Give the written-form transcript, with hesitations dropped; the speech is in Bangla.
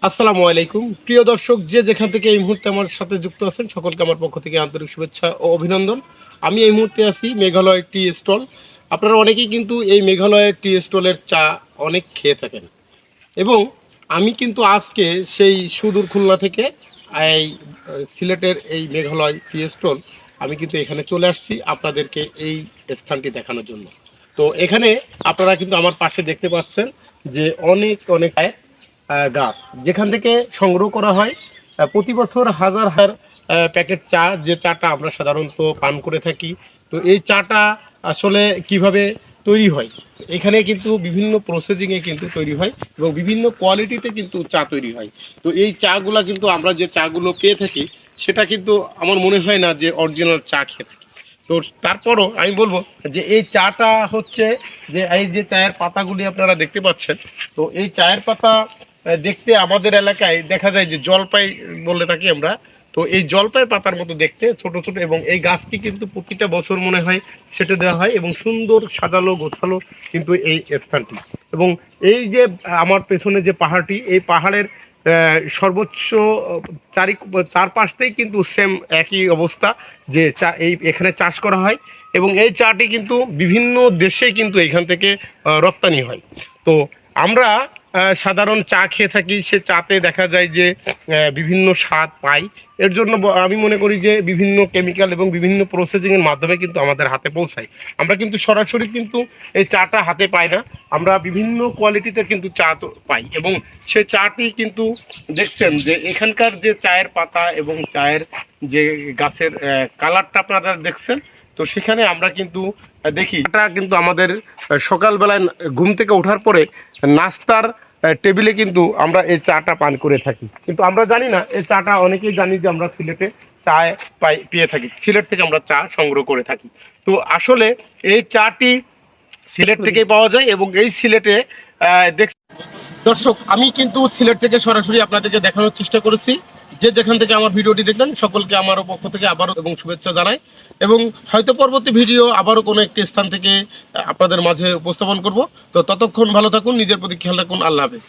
আসসালামু আলাইকুম প্রিয় দর্শক, যে যেখান থেকে এই মুহূর্তে আমার সাথে যুক্ত আছেন সকলকে আমার পক্ষ থেকে আন্তরিক শুভেচ্ছা ও অভিনন্দন। আমি এই মুহূর্তে আছি মেঘালয় টি স্টল। আপনারা অনেকেই কিন্তু এই মেঘালয়ের টি স্টলের চা অনেক খেয়ে থাকেন এবং আমি কিন্তু আজকে সেই সুদূর খুলনা থেকে এই সিলেটের এই মেঘালয় টি স্টল আমি কিন্তু এখানে চলে আসছি আপনাদেরকে এই স্থানটি দেখানোর জন্য। তো এখানে আপনারা কিন্তু আমার পাশে দেখতে পাচ্ছেন যে অনেক অনেক গাছ যেখান থেকে সংগ্রহ করা হয় প্রতি বছর হাজার হাজার প্যাকেট চা, যে চাটা আমরা সাধারণত পান করে থাকি। তো এই চাটা আসলে কিভাবে তৈরি হয়, এখানে কিন্তু বিভিন্ন প্রসেসিংয়ে কিন্তু তৈরি হয় এবং বিভিন্ন কোয়ালিটিতে কিন্তু চা তৈরি হয়। তো এই চাগুলা কিন্তু আমরা যে চাগুলো পেয়ে থাকি সেটা কিন্তু আমার মনে হয় না যে অরিজিনাল চা খেয়ে থাকি। তো তারপরও আমি বলবো যে এই চাটা হচ্ছে যে এই যে চায়ের পাতাগুলি আপনারা দেখতে পাচ্ছেন, তো এই চায়ের পাতা দেখতে আমাদের এলাকায় দেখা যায় যে জলপাই বলে থাকি আমরা। তো এই জলপাই পাতার মতো দেখতে ছোট ছোট, এবং এই গাছটি কিন্তু প্রতিটা বছর মনে হয় সেটে দেওয়া হয় এবং সুন্দর সাজালো গোছালো কিন্তু এই স্থানটি। এবং এই যে আমার পেছনে যে পাহাড়টি, এই পাহাড়ের সর্বোচ্চ চারপাশতেই কিন্তু সেম একই অবস্থা, যে চা এখানে চাষ করা হয় এবং এই চাটি কিন্তু বিভিন্ন দেশে কিন্তু এখান থেকে রপ্তানি হয়। তো আমরা সাধারণ চা খেয়ে থাকি, সে চাতে দেখা যায় যে বিভিন্ন স্বাদ পাই। এর জন্য আমি মনে করি যে বিভিন্ন কেমিক্যাল এবং বিভিন্ন প্রসেসিংয়ের মাধ্যমে কিন্তু আমাদের হাতে পৌঁছায়। আমরা কিন্তু সরাসরি কিন্তু এই চাটা হাতে পাই না, আমরা বিভিন্ন কোয়ালিটিতে কিন্তু চা তো পাই। এবং সেই চাটি কিন্তু দেখছেন যে এখানকার যে চায়ের পাতা এবং চায়ের যে গাছের কালারটা আপনারা দেখছেন। তো সেখানে আমরা কিন্তু দেখি এটা কিন্তু আমাদের সকালবেলায় ঘুম থেকে ওঠার পরে নাস্তার টেবিলে কিন্তু আমরা এই চাটা পান করে থাকি। কিন্তু আমরা জানি না এই চাটা, অনেকেই জানি যে আমরা সিলেটে চায় পেয়ে থাকি, সিলেট থেকে আমরা চা সংগ্রহ করে থাকি। তো আসলে এই চাটি সিলেট থেকেই পাওয়া যায় এবং এই সিলেটে দেখ দর্শক, আমি কিন্তু সিলেট থেকে সরাসরি আপনাদেরকে দেখানোর চেষ্টা করেছি। যে যেখান থেকে আমার ভিডিওটি দেখলেন সকলকে আমারও পক্ষ থেকে আবারও এবং শুভেচ্ছা জানাই। এবং হয়তো পরবর্তী ভিডিও আবারও কোনো একটি স্থান থেকে আপনাদের মাঝে উপস্থাপন করব। তো ততক্ষণ ভালো থাকুন, নিজের প্রতি খেয়াল রাখুন। আল্লাহ হাফেজ।